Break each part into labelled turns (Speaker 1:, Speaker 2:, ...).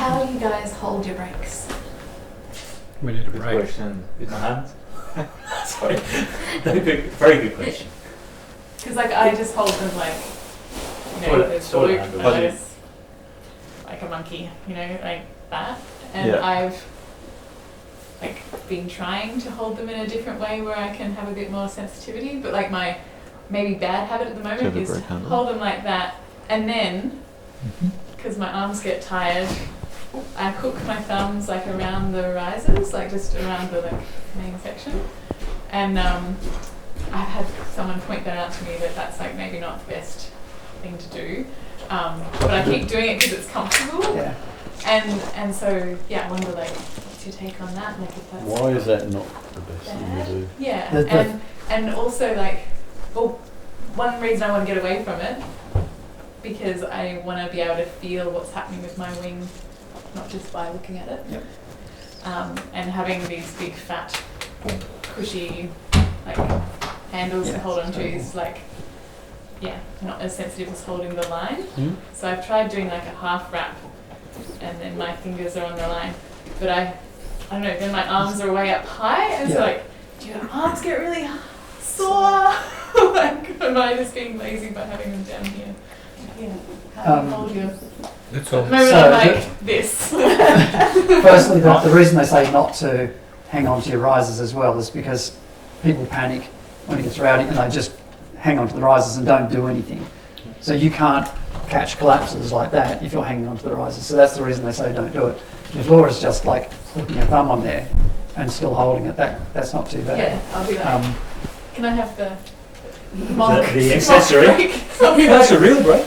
Speaker 1: How do you guys hold your brakes?
Speaker 2: We need a
Speaker 3: Good
Speaker 2: break.
Speaker 3: question. With my hands? Sorry. Very good question.
Speaker 1: Because like I just hold them like, you know,
Speaker 3: Sort of-
Speaker 1: there's
Speaker 3: sort of
Speaker 1: loop
Speaker 3: handle.
Speaker 1: and
Speaker 3: How do you-
Speaker 1: there's like a monkey, you know, like that. And
Speaker 3: Yeah.
Speaker 1: I've like been trying to hold them in a different way where I can have a bit more sensitivity. But like my maybe bad habit at the moment
Speaker 4: have a
Speaker 1: is to
Speaker 4: brake handle?
Speaker 1: hold them like that, and then because my arms get tired, I hook my thumbs like around the risers, like just around the like main section. And I've had someone point that out to me that that's like maybe not the best thing to do. But I keep doing it because it's comfortable.
Speaker 5: Yeah.
Speaker 1: And so yeah, I wonder like what's your take on that? Like if that's
Speaker 6: Why is that not the best thing
Speaker 1: bad?
Speaker 6: to do?
Speaker 1: Yeah. And also like, well, one reason I want to get away from it because I want to be able to feel what's happening with my wing, not just by looking at it.
Speaker 5: Yep.
Speaker 1: And having these big fat, cushy, like handles to hold on to is like, yeah, not as sensitive as holding the line.
Speaker 6: Hmm?
Speaker 1: So I've tried doing like a half wrap, and then my fingers are on the line, but I don't know. Then my arms are way up high, and so like, do your arms get really sore? Like, am I just being lazy by having them down here? Yeah. How do you hold your?
Speaker 2: That's all.
Speaker 1: Maybe
Speaker 5: So
Speaker 1: I'm like this.
Speaker 5: Firstly, the reason they say not to hang on to your risers as well is because people panic when it gets rowdy and they just hang on to the risers and don't do anything. So you can't catch collapses like that if you're hanging on to the risers. So that's the reason they say don't do it. If Laura's just like putting her thumb on there and still holding it, that's not too bad.
Speaker 1: Yeah, I'll be like, can I have the monk?
Speaker 3: The accessory?
Speaker 1: I'll be
Speaker 3: That's
Speaker 1: like,
Speaker 3: a real break.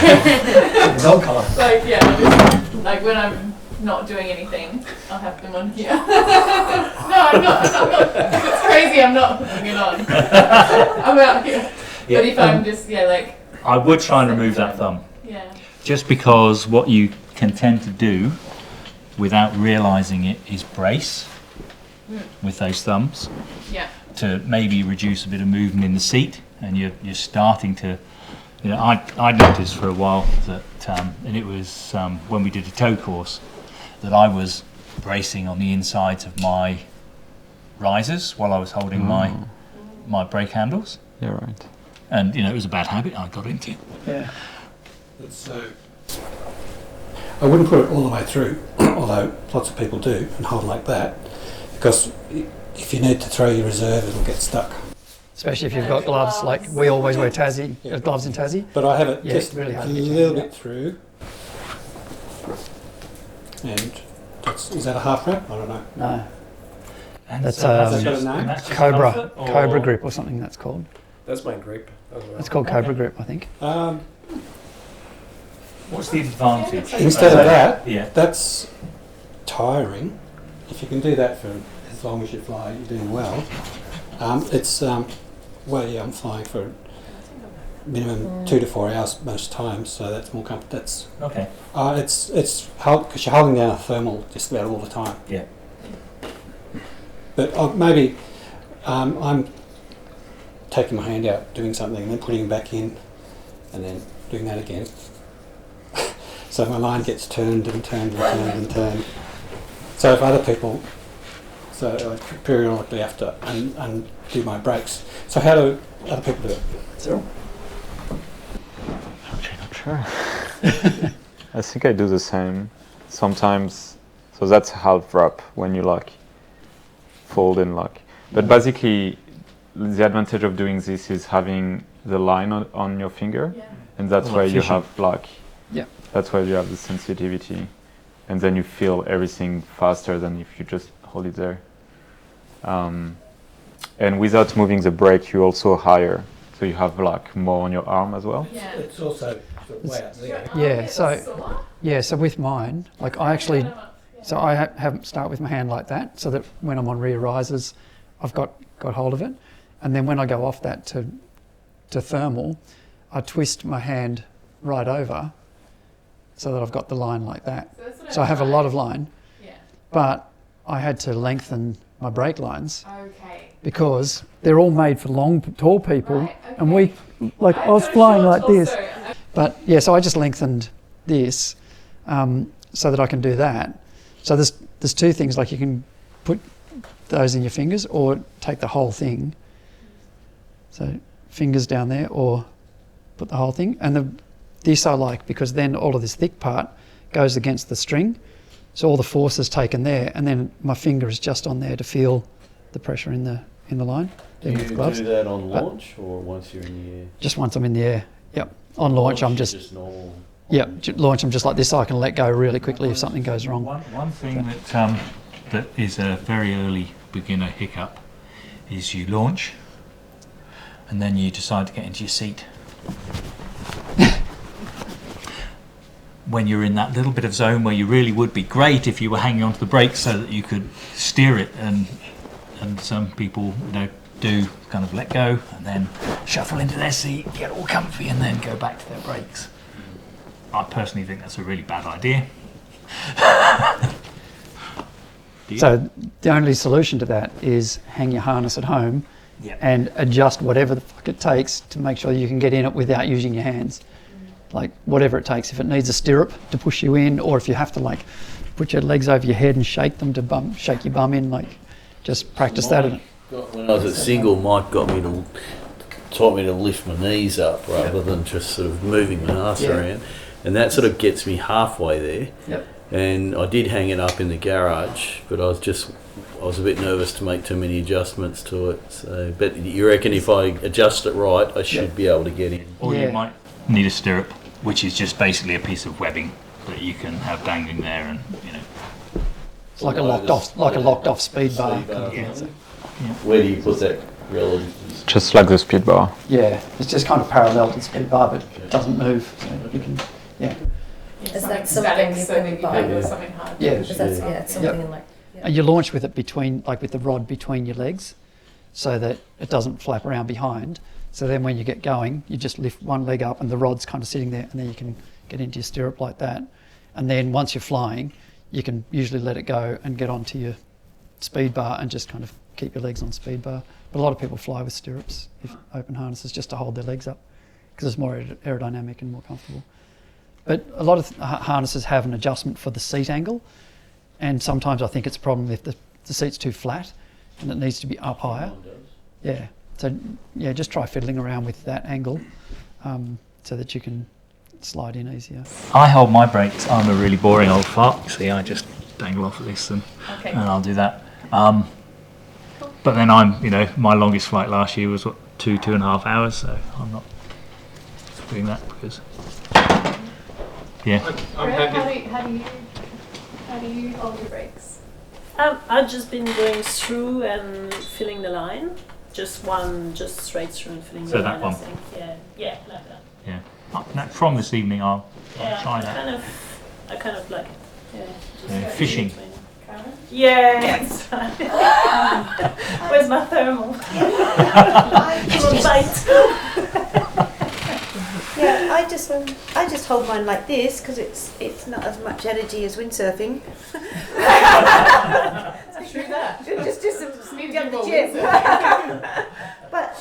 Speaker 5: It's a dog collar.
Speaker 1: like, yeah, I'll just, like when I'm not doing anything, I'll have them on here. No, I'm not. If it's crazy, I'm not putting it on. I'm out here.
Speaker 3: Yeah.
Speaker 1: But if I'm just, like,
Speaker 3: I would try and remove that thumb.
Speaker 1: yeah.
Speaker 3: Just because what you can tend to do without realising it is brace with those thumbs
Speaker 1: Yeah.
Speaker 3: to maybe reduce a bit of movement in the seat, and you're starting to, you know, I noticed for a while that, and it was when we did a tow course, that I was bracing on the insides of my risers while I was holding my brake handles,
Speaker 4: Yeah, right.
Speaker 3: and you know it was a bad habit I got into.
Speaker 5: Yeah.
Speaker 2: So I wouldn't put it all the way through, although lots of people do, and hold like that, because if you need to throw your reserve, it'll get stuck.
Speaker 5: Especially if you've got gloves, like we always wear Tassie, gloves in Tassie.
Speaker 2: But I have it
Speaker 5: Yeah,
Speaker 2: just
Speaker 5: it's really
Speaker 2: a
Speaker 5: hard to get
Speaker 2: little
Speaker 5: your
Speaker 2: bit through, and is that a half wrap? I don't know.
Speaker 5: No,
Speaker 3: And
Speaker 5: That's,
Speaker 3: so
Speaker 5: Has
Speaker 2: that got a
Speaker 3: just-
Speaker 2: name?
Speaker 3: and that's just
Speaker 5: Cobra,
Speaker 3: comfort, or-
Speaker 5: Cobra grip or something that's called.
Speaker 7: That's my grip as well.
Speaker 5: It's called Cobra grip, I think.
Speaker 3: What's the advantage?
Speaker 2: Instead of that,
Speaker 3: Yeah.
Speaker 2: that's tiring. If you can do that for as long as you fly, you're doing well. It's I'm flying for minimum 2 to 4 hours most times, so that's more comfortable. That's
Speaker 3: Okay.
Speaker 2: it's because you're holding down a thermal just about all the time.
Speaker 3: Yeah.
Speaker 2: But maybe I'm taking my hand out, doing something, and then putting it back in, and then doing that again. So my line gets turned and turned and turned and turned. So if other people, so I periodically have to undo my brakes. So how do other people do it?
Speaker 5: Cyril?
Speaker 4: Actually, not sure. I think I do the same sometimes. So that's half wrap when you like fold and lock. But basically, the advantage of doing this is having the line on your finger,
Speaker 1: Yeah.
Speaker 4: and that's
Speaker 3: More
Speaker 4: why you
Speaker 3: efficient.
Speaker 4: have like.
Speaker 5: Yeah.
Speaker 4: That's why you have the sensitivity, and then you feel everything faster than if you just hold it there. And without moving the brake, you also higher, so you have like more on your arm as well.
Speaker 1: Yeah.
Speaker 2: It's also way up there.
Speaker 5: Yeah, so with mine, like I actually, so I have start with my hand like that, so that when I'm on rear risers, I've got hold of it, and then when I go off that to thermal, I twist my hand right over, so that I've got the line like that. So I have a lot of line,
Speaker 1: Yeah.
Speaker 5: but I had to lengthen my brake lines
Speaker 1: Okay.
Speaker 5: because they're all made for long, tall people,
Speaker 1: Right,
Speaker 5: and
Speaker 1: okay.
Speaker 5: I was flying like this. But yeah, so I just lengthened this, and so that I can do that. So there's two things, like you can put those in your fingers or take the whole thing. So fingers down there or put the whole thing. And this I like because then all of this thick part goes against the string. So all the force is taken there, and then my finger is just on there to feel the pressure in the line.
Speaker 6: Do
Speaker 5: even
Speaker 6: you
Speaker 5: with gloves.
Speaker 6: do that on launch or once you're in the air?
Speaker 5: Just once I'm in the air. Yep. On launch, I'm just
Speaker 6: normal.
Speaker 5: launch. I'm just like this, so I can let go really quickly if something goes wrong.
Speaker 3: One thing that is a very early beginner hiccup is you launch and then you decide to get into your seat. When you're in that little bit of zone where you really would be great if you were hanging onto the brakes so that you could steer it, and some people do kind of let go and then shuffle into their seat, get all comfy, and then go back to their brakes. I personally think that's a really bad idea.
Speaker 5: So the only solution to that is hang your harness at home and adjust whatever the fuck it takes to make sure you can get in it without using your hands. Like whatever it takes. If it needs a stirrup to push you in, or if you have to like put your legs over your head and shake them to shake your bum in, like just practice that.
Speaker 6: When I was at single, Mike taught me to lift my knees up rather than just sort of moving my ass around, and that sort of gets me halfway there.
Speaker 5: Yep.
Speaker 6: And I did hang it up in the garage, but I was a bit nervous to make too many adjustments to it. So, but you reckon if I adjust it right, I should be able to get in?
Speaker 3: Or you might need a stirrup, which is just basically a piece of webbing that you can have dangling there, and
Speaker 5: It's like a locked off speed bar.
Speaker 6: Where do you put that relative?
Speaker 4: Just like the speed bar.
Speaker 5: Yeah, it's just kind of parallel to the speed bar, but it doesn't move. So you can,
Speaker 8: Is that
Speaker 1: static,
Speaker 8: something you
Speaker 1: so
Speaker 8: can
Speaker 1: that you
Speaker 8: buy?
Speaker 1: can do something hard?
Speaker 5: Yeah.
Speaker 8: Is that it's something like?
Speaker 5: And you launch with it between, like with the rod between your legs, so that it doesn't flap around behind. So then when you get going, you just lift one leg up and the rod's kind of sitting there, and then you can get into your stirrup like that. And then once you're flying, you can usually let it go and get onto your speed bar and just kind of keep your legs on speed bar. But a lot of people fly with stirrups, if open harnesses, just to hold their legs up because it's more aerodynamic and more comfortable. But a lot of harnesses have an adjustment for the seat angle, and sometimes I think it's a problem if the seat's too flat and it needs to be up higher. Yeah. So just try fiddling around with that angle so that you can slide in easier.
Speaker 3: I hold my brakes. I'm a really boring old fart. See, I just dangle off of this and I'll do that. But then my longest flight last year was 2.5 hours, so I'm not doing that because
Speaker 1: How do you hold your brakes?
Speaker 9: I've just been going through and filling the line. Just straight through and filling the line.
Speaker 3: So that one?
Speaker 9: I think. Yeah, like that.
Speaker 3: Yeah. From this evening, I'll try that.
Speaker 9: I kind of like,
Speaker 3: fishing.
Speaker 9: Yeah. Where's my thermal? Come on, bite.
Speaker 10: Yeah, I just hold mine like this because it's not as much energy as windsurfing.
Speaker 1: True that.
Speaker 10: just
Speaker 1: need to
Speaker 10: jump
Speaker 1: do
Speaker 10: the
Speaker 1: more
Speaker 10: gym.
Speaker 1: windsurfing.
Speaker 10: But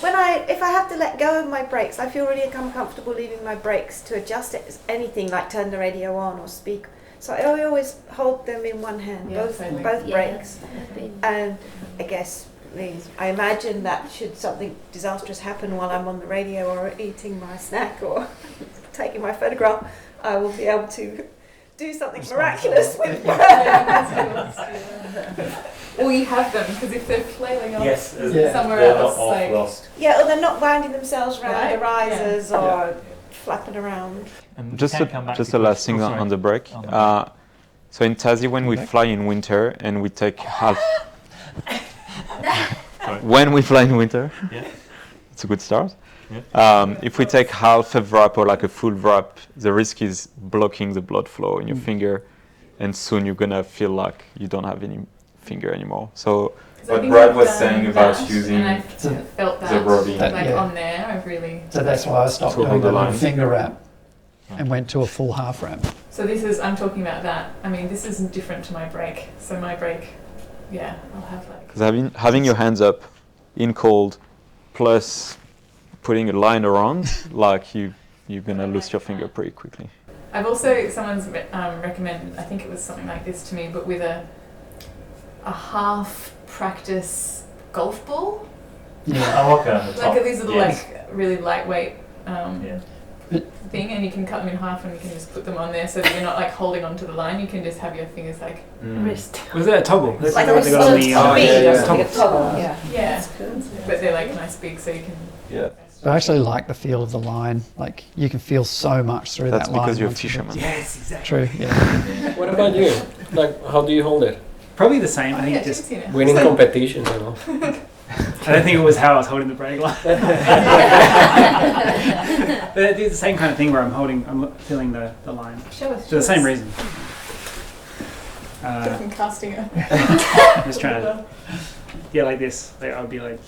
Speaker 10: if I have to let go of my brakes, I feel really uncomfortable leaving my brakes to adjust it as anything like turn the radio on or speak. So I always hold them in one hand, both brakes. And I guess I imagine that should something disastrous happen while I'm on the radio or eating my snack or taking my photograph, I will be able to do something miraculous with
Speaker 1: Or you have them, because if they're flailing off
Speaker 6: Yes,
Speaker 1: somewhere
Speaker 6: they're
Speaker 1: else,
Speaker 6: not
Speaker 1: like
Speaker 6: lost.
Speaker 10: Yeah, or they're not winding themselves around
Speaker 1: Right,
Speaker 10: the risers or flapping around.
Speaker 3: And
Speaker 4: Just a last thing on the brake.
Speaker 3: On the
Speaker 4: So in Tassie, when we fly in winter and we take half. When we fly in winter, it's a good start. If we take half a wrap or like a full wrap, the risk is blocking the blood flow in your finger, and soon you're gonna feel like you don't have any finger anymore. So what Brad was saying about using
Speaker 1: and I felt that
Speaker 4: the rubbing.
Speaker 1: on there, I've really.
Speaker 5: So that's why I stopped
Speaker 4: To hold
Speaker 5: doing
Speaker 4: the
Speaker 5: the little
Speaker 4: line.
Speaker 5: finger wrap and went to a full half wrap.
Speaker 1: So I'm talking about that. I mean, this isn't different to my brake. So my brake, I'll have like.
Speaker 4: Because having your hands up in cold, plus putting a line around, like you're gonna lose your finger pretty quickly.
Speaker 1: I've also, someone's recommended, I think it was something like this to me, but with a half practice golf ball.
Speaker 5: Yeah.
Speaker 3: Oh, okay. on the top.
Speaker 1: Like these little
Speaker 3: Yes.
Speaker 1: like really lightweight
Speaker 3: Yeah.
Speaker 1: thing, and you can cut them in half and you can just put them on there so that you're not like holding onto the line. You can just have your fingers like
Speaker 9: Wrist.
Speaker 11: Was that a toggle? That's
Speaker 10: Like
Speaker 11: what they got on the
Speaker 7: Oh, yeah, yeah.
Speaker 11: toggle.
Speaker 1: yeah, but they're like nice big, so you can.
Speaker 7: Yeah.
Speaker 5: I actually like the feel of the line. Like you can feel so much through
Speaker 4: That's
Speaker 5: that line.
Speaker 4: because you're a
Speaker 5: once you
Speaker 4: fisherman.
Speaker 11: Yes, exactly.
Speaker 5: True. Yeah.
Speaker 7: What about you? Like, how do you hold it?
Speaker 11: Probably the same. I
Speaker 1: Oh,
Speaker 11: think
Speaker 1: yeah,
Speaker 11: just.
Speaker 1: seen it.
Speaker 7: Winning competitions, you know.
Speaker 11: I don't think it was how I was holding the brake line. But it is the same kind of thing where I'm feeling the line.
Speaker 1: Show us.
Speaker 11: For the same reason.
Speaker 1: From casting it.
Speaker 11: Just trying to, yeah, like this. Like I would be like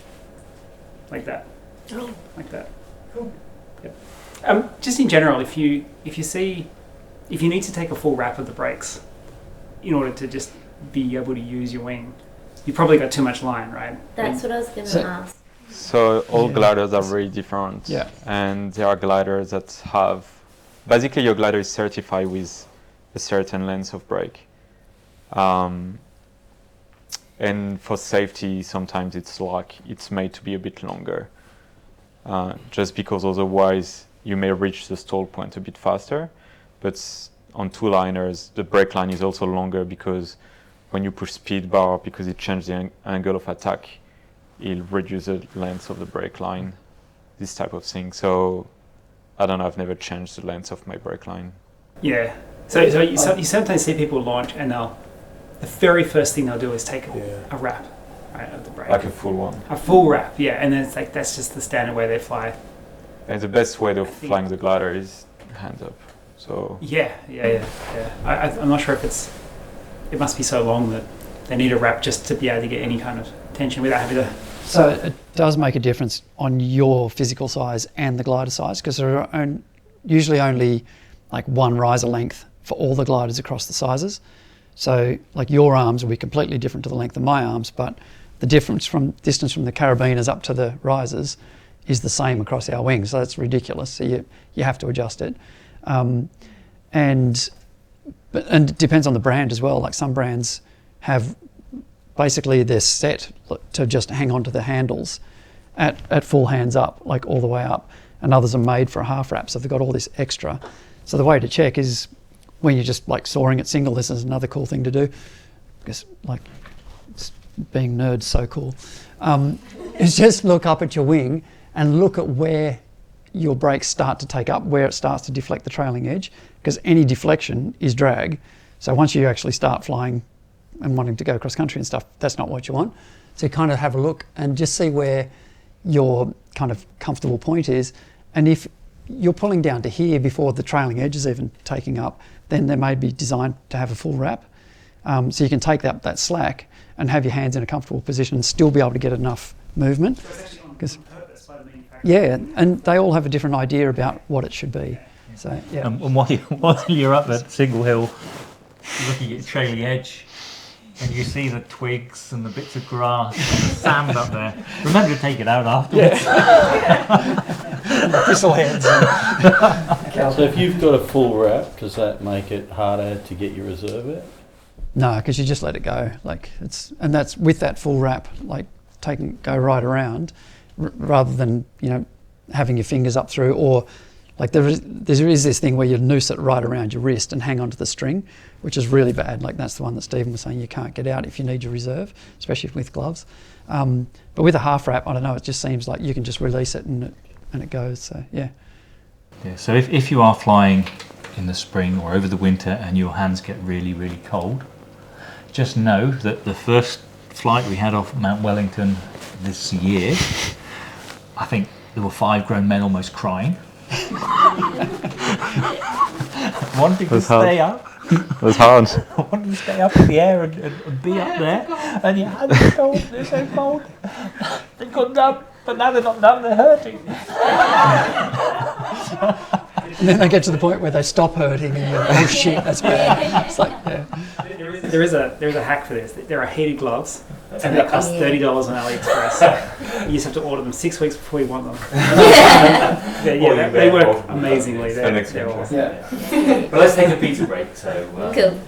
Speaker 11: that,
Speaker 9: Oh.
Speaker 11: like that.
Speaker 1: Cool.
Speaker 11: Yep. Just in general, if you need to take a full wrap of the brakes in order to just be able to use your wing, you probably got too much line, right?
Speaker 9: That's what I was going to
Speaker 5: So-
Speaker 9: ask.
Speaker 4: So all
Speaker 5: Yeah.
Speaker 4: gliders are very different.
Speaker 5: Yeah.
Speaker 4: And there are gliders that have, basically your glider is certified with a certain length of brake. And for safety, sometimes it's made to be a bit longer. Just because otherwise you may reach the stall point a bit faster. But on two liners, the brake line is also longer because when you push speed bar, because it changes the angle of attack, it'll reduce the length of the brake line, this type of thing. So I don't know, I've never changed the length of my brake line.
Speaker 11: Yeah. So you sometimes see people launch and the very first thing they'll do is take a wrap, right, of the brake.
Speaker 4: Like a full one.
Speaker 11: A full wrap, yeah. And then it's like that's just the standard way they fly.
Speaker 4: And the best way of
Speaker 11: I think-
Speaker 4: flying the glider is hands up. So
Speaker 11: Yeah. I'm not sure if it must be so long that they need a wrap just to be able to get any kind of tension without having to.
Speaker 5: So it does make a difference on your physical size and the glider size, because there are usually only like one riser length for all the gliders across the sizes. So like your arms will be completely different to the length of my arms, but the distance from the carabiners up to the risers is the same across our wings. So that's ridiculous. So you have to adjust it. And it depends on the brand as well. Like some brands have basically they're set to just hang on to the handles at full hands up, like all the way up, and others are made for a half wrap, so they've got all this extra. So the way to check is when you're just like soaring at single, this is another cool thing to do, because like being nerds so cool, is just look up at your wing and look at where your brakes start to take up, where it starts to deflect the trailing edge, because any deflection is drag. So once you actually start flying and wanting to go cross country and stuff, that's not what you want. So you kind of have a look and just see where your kind of comfortable point is. And if you're pulling down to here before the trailing edge is even taking up, then they may be designed to have a full wrap. So you can take that slack and have your hands in a comfortable position and still be able to get enough movement.
Speaker 11: So it's actually on purpose by the manufacturer.
Speaker 5: Yeah, and they all have a different idea about what it should be. So yeah.
Speaker 3: And while you're up at Single Hill, looking at the trailing edge, and you see the twigs and the bits of grass and the sand up there, remember to take it out afterwards.
Speaker 5: Bristleheads.
Speaker 6: So if you've got a full wrap, does that make it harder to get your reserve out?
Speaker 5: No, because you just let it go. Like and that's with that full wrap, like go right around, rather than having your fingers up through, or like there is this thing where you noose it right around your wrist and hang onto the string, which is really bad. Like that's the one that Stephen was saying you can't get out if you need your reserve, especially with gloves. But with a half wrap, I don't know. It just seems like you can just release it and it goes. So yeah.
Speaker 3: Yeah, so if you are flying in the spring or over the winter and your hands get really, really cold, just know that the first flight we had off Mount Wellington this year, I think there were 5 grown men almost crying. Wanting to stay up.
Speaker 4: It was hard.
Speaker 3: Wanting to stay up in the air and be up there. And your hands are cold, they're so cold. They got numb, but now they're not numb, they're hurting.
Speaker 5: And then they get to the point where they stop hurting and you're, oh shit, that's bad. It's like, yeah.
Speaker 11: There is a hack for this. There are heated gloves And they cost $30 on AliExpress. You just have to order them 6 weeks before you want them. They work amazingly. They're awesome.
Speaker 3: But let's take a pizza break. So.
Speaker 8: Cool.